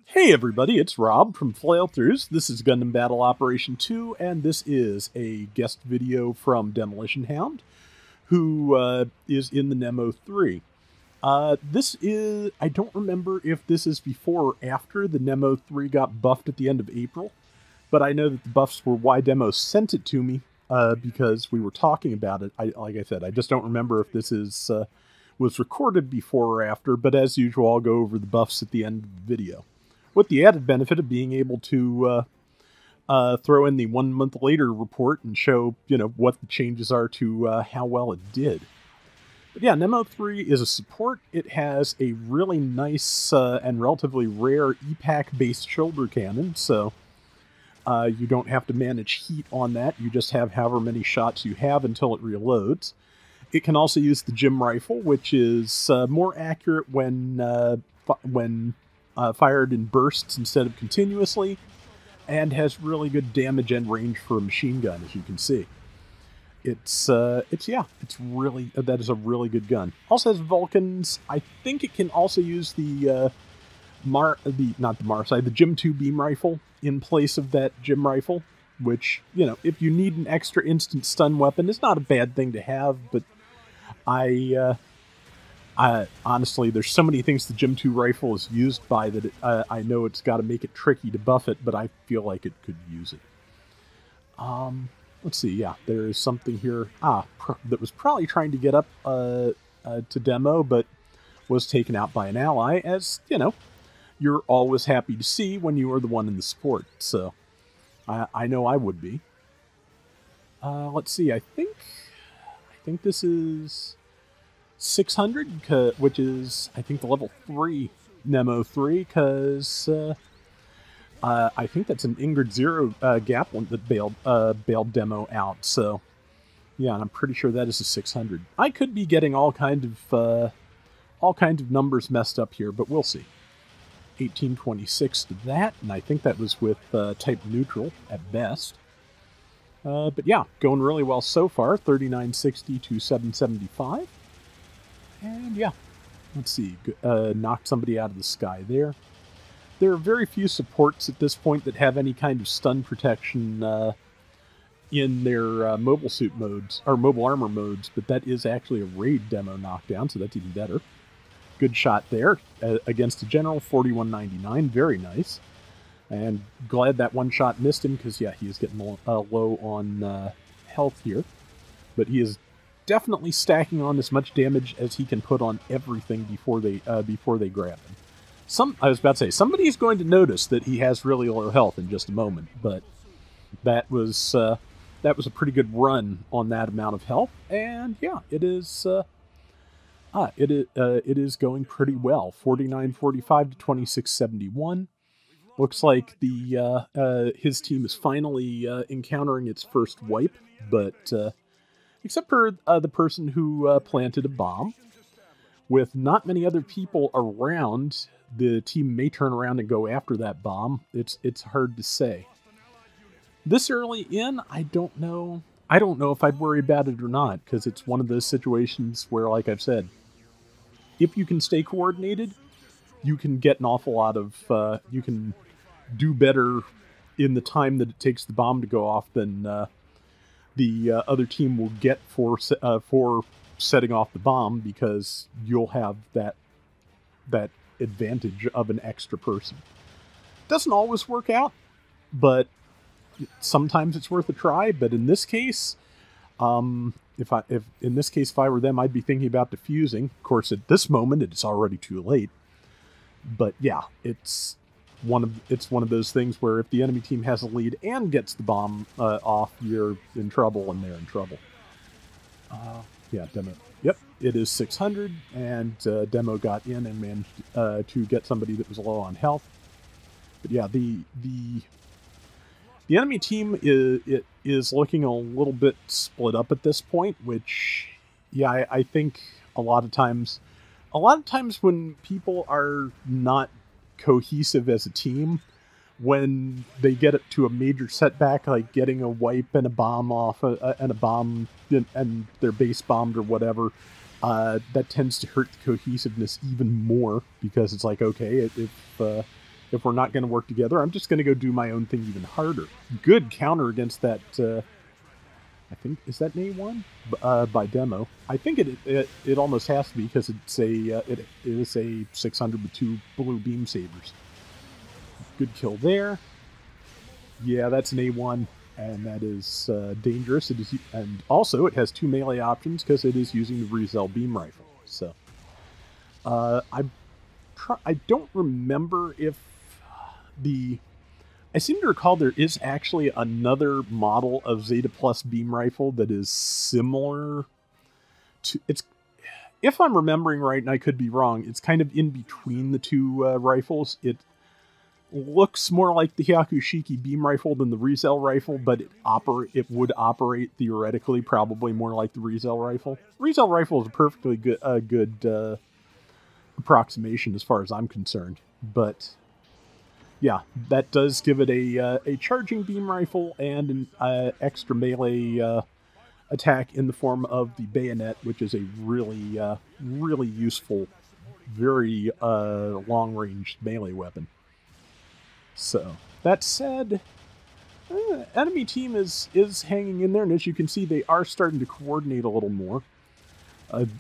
Hey everybody, it's Rob from Flailthroughs. This is Gundam Battle Operation 2, and this is a guest video from DemolitionHound, who is in the Nemo 3. This is, I don't remember if this is before or after the Nemo 3 got buffed at the end of April, but I know that the buffs were why Demo sent it to me, because we were talking about it. Like I said, I just don't remember if this was recorded before or after, but as usual, I'll go over the buffs at the end of the video, with the added benefit of being able to throw in the 1 month later report and show, what the changes are to how well it did. But yeah, Nemo 3 is a support. It has a really nice and relatively rare EPAC-based shoulder cannon, so you don't have to manage heat on that. You just have however many shots you have until it reloads. It can also use the Gym Rifle, which is more accurate when fired in bursts instead of continuously, and has really good damage and range for a machine gun, as you can see. That is a really good gun. Also has Vulcans. I think it can also use the Gym 2 beam rifle in place of that Gym Rifle, which, if you need an extra instant stun weapon, is not a bad thing to have, but honestly, there's so many things the Gym 2 rifle is used by that I know it's got to make it tricky to buff it, but I feel like it could use it. Let's see, yeah, there is something here that was probably trying to get up to demo, but was taken out by an ally, as, you're always happy to see when you are the one in the support, so I know I would be. Let's see, I think this is 600, which is, I think, the level 3 Nemo 3, because I think that's an Ingrid Zero gap one that bailed Demo out, so yeah, and I'm pretty sure that is a 600. I could be getting all kind of numbers messed up here, but we'll see. 1826 to that, and I think that was with type neutral at best. But yeah, going really well so far, 3960 to 775. And yeah, let's see, knocked somebody out of the sky there. There are very few supports at this point that have any kind of stun protection in their mobile suit modes, or mobile armor modes, but that is actually a raid demo knockdown, so that's even better. Good shot there against a general, 4199, very nice. And glad that one shot missed him, because yeah, he is getting low on health here. But he is definitely stacking on as much damage as he can put on everything before they grab him. I was about to say, somebody is going to notice that he has really low health in just a moment, but that was a pretty good run on that amount of health, and yeah, it is going pretty well. 4945 to 2671. Looks like his team is finally encountering its first wipe, but except for the person who planted a bomb. With not many other people around, the team may turn around and go after that bomb. It's hard to say. This early in, I don't know. I don't know if I'd worry about it or not, because it's one of those situations where, like I've said, if you can stay coordinated, you can get an awful lot of, you can do better in the time that it takes the bomb to go off than the other team will get for setting off the bomb, because you'll have that advantage of an extra person. Doesn't always work out, but sometimes it's worth a try. But in this case, if I were them, I'd be thinking about defusing. Of course, at this moment, it's already too late. But yeah, it's one of those things where if the enemy team has a lead and gets the bomb off, you're in trouble, and they're in trouble. Yeah, Demo. Yep, it is 600, and Demo got in and managed to get somebody that was low on health. But yeah, the enemy team is looking a little bit split up at this point, which, yeah, I think a lot of times when people are not cohesive as a team, when they get it to a major setback, like getting a wipe and a bomb off, and a bomb and they're base bombed or whatever, that tends to hurt the cohesiveness even more, because it's like, okay, if we're not going to work together, I'm just going to go do my own thing even harder. Good counter against that, I think, is that an A1? By Demo. I think it almost has to be, because it's it is a 600 with 2 blue beam sabers. Good kill there. Yeah, that's an A1, and that is dangerous. It is, and also it has 2 melee options because it is using the Riesel beam rifle. So, I don't remember if I seem to recall there is actually another model of Zeta Plus beam rifle that is similar to it's. If I'm remembering right, and I could be wrong, it's kind of in between the 2 rifles. It looks more like the Hyakushiki beam rifle than the Riesel rifle, but it would operate theoretically probably more like the Riesel rifle. Riesel rifle is a perfectly good approximation as far as I'm concerned, but yeah, that does give it a charging beam rifle and an extra melee attack in the form of the bayonet, which is a really useful, very long-range melee weapon. So, that said, enemy team is hanging in there, and as you can see, they are starting to coordinate a little more.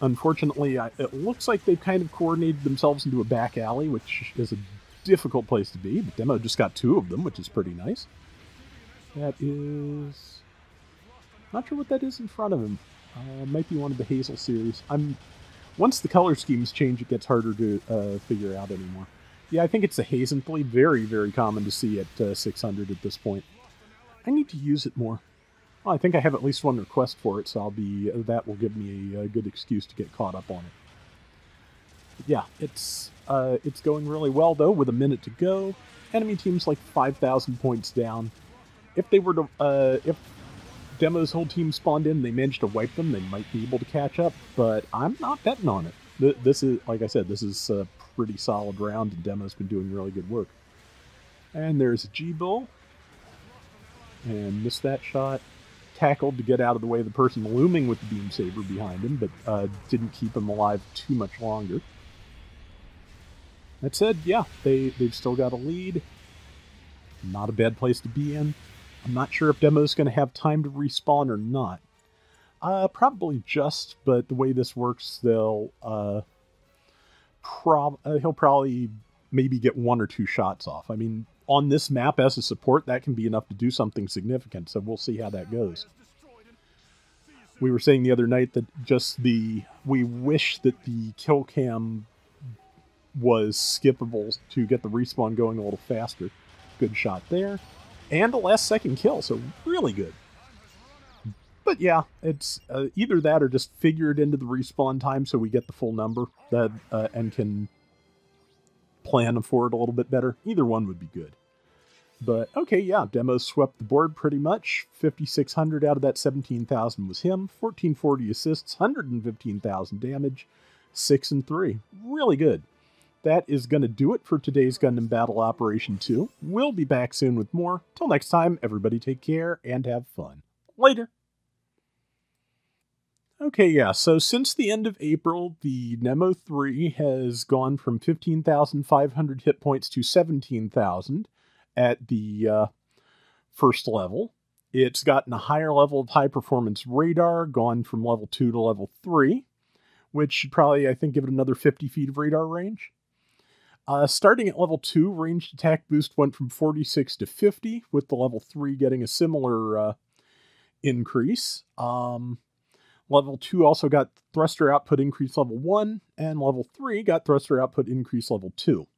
Unfortunately, it looks like they've kind of coordinated themselves into a back alley, which is a difficult place to be, but Demo just got 2 of them, which is pretty nice. That is... not sure what that is in front of him. Might be one of the Hazel series. Once the color schemes change, it gets harder to figure out anymore. Yeah, I think it's the Hazenthly. Very, very common to see at 600 at this point. I need to use it more. Well, I think I have at least 1 request for it, so that will give me a good excuse to get caught up on it. But yeah, it's going really well, though, with a minute to go. Enemy team's like 5,000 points down. If they were to, if Demo's whole team spawned in and they managed to wipe them, they might be able to catch up, but I'm not betting on it. This is, like I said, this is a pretty solid round, and Demo's been doing really good work. And there's a G-Bull. And missed that shot. Tackled to get out of the way of the person looming with the beam saber behind him, but didn't keep him alive too much longer. That said, yeah, they've still got a lead. Not a bad place to be in. I'm not sure if Demo's going to have time to respawn or not. Probably just, but the way this works, he'll probably maybe get 1 or 2 shots off. I mean, on this map as a support, that can be enough to do something significant, so we'll see how that goes. We were saying the other night that we wish that the kill cam was skippable to get the respawn going a little faster. Good shot there. And a last second kill, so really good. But yeah, it's either that or just figure it into the respawn time so we get the full number and can plan for it a little bit better. Either one would be good. But okay, yeah, Demo swept the board pretty much. 5,600 out of that 17,000 was him. 1,440 assists, 115,000 damage, 6 and 3. Really good. That is going to do it for today's Gundam Battle Operation 2. We'll be back soon with more. Till next time, everybody take care and have fun. Later! Okay, yeah, so since the end of April, the Nemo 3 has gone from 15,500 hit points to 17,000 at the first level. It's gotten a higher level of high-performance radar, gone from level 2 to level 3, which should probably, I think, give it another 50 feet of radar range. Starting at level 2, ranged attack boost went from 46 to 50, with the level 3 getting a similar increase. Level 2 also got thruster output increase level 1, and level 3 got thruster output increase level 2.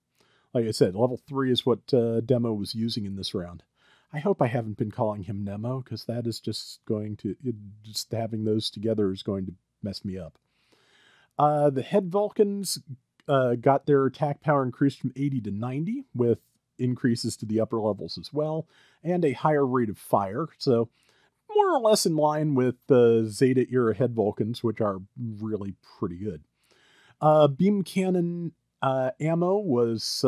Like I said, level 3 is what Demo was using in this round. I hope I haven't been calling him Nemo, because that is just just having those together is going to mess me up. The Head Vulcans got their attack power increased from 80 to 90, with increases to the upper levels as well, and a higher rate of fire, so more or less in line with the Zeta-era Head Vulcans, which are really pretty good. Beam Cannon ammo was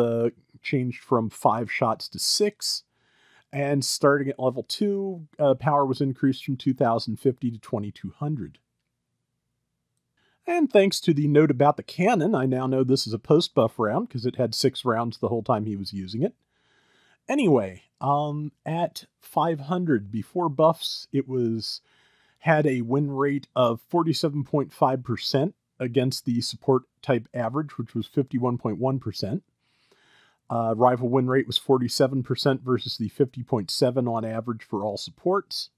changed from 5 shots to 6, and starting at level 2, power was increased from 2,050 to 2,200. And thanks to the note about the cannon, I now know this is a post-buff round because it had 6 rounds the whole time he was using it. Anyway, at 500 before buffs, it had a win rate of 47.5% against the support type average, which was 51.1%. Rival win rate was 47% versus the 50.7 on average for all supports.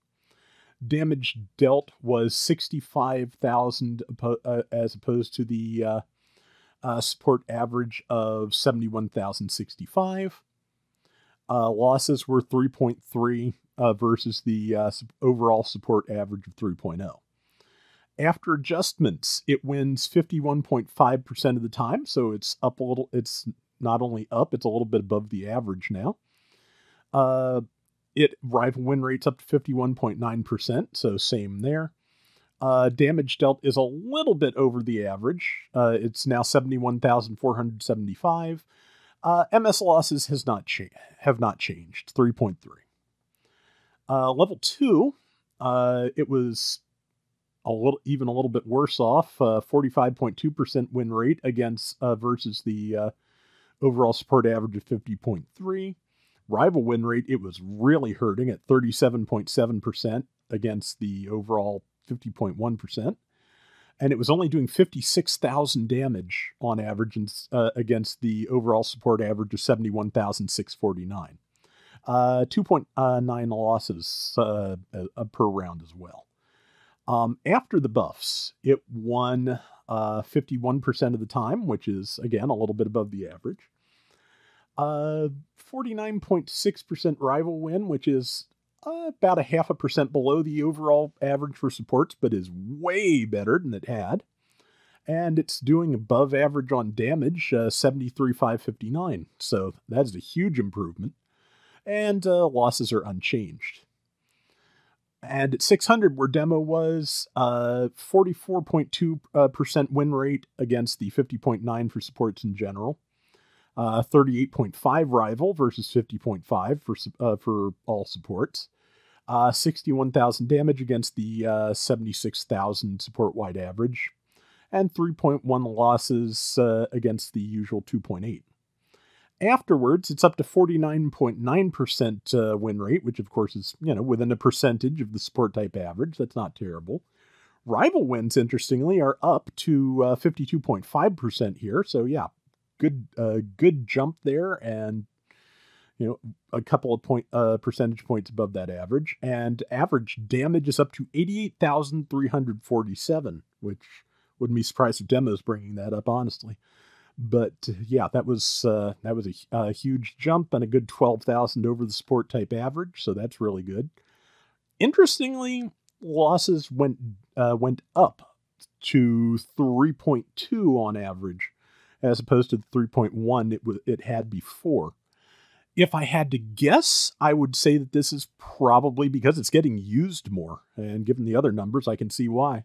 Damage dealt was 65,000 as opposed to the support average of 71,065. Losses were 3.3 versus the overall support average of 3.0. After adjustments, it wins 51.5% of the time, so it's up a little. It's not only up, it's a little bit above the average now. Rival win rate's up to 51.9%, so same there. Damage dealt is a little bit over the average. It's now 71,475. MS losses have not changed, 3.3. Level 2, it was a little bit worse off, 45.2% win rate against versus the overall support average of 50.3. Rival win rate, it was really hurting at 37.7% against the overall 50.1%. And it was only doing 56,000 damage on average against the overall support average of 71,649. 2.9 losses per round as well. After the buffs, it won 51% of the time, which is, again, a little bit above the average. 49.6% rival win, which is about 0.5% below the overall average for supports, but is way better than it had. And it's doing above average on damage, 73,559. So that's a huge improvement. And losses are unchanged. And at 600, where Demo was, 44.2% win rate against the 50.9 for supports in general. 38.5 rival versus 50.5 for all supports. 61,000 damage against the 76,000 support-wide average. And 3.1 losses against the usual 2.8. Afterwards, it's up to 49.9% win rate, which of course is, within a percentage of the support type average. That's not terrible. Rival wins, interestingly, are up to 52.5% here. So yeah, good jump there, and a couple of percentage points above that average. And average damage is up to 88,347, which wouldn't be surprised if Demo's bringing that up, honestly. But yeah, that was a huge jump and a good 12,000 over the support type average, so that's really good. Interestingly, losses went up to 3.2 on average, as opposed to the 3.1 it had before. If I had to guess, I would say that this is probably because it's getting used more, and given the other numbers, I can see why.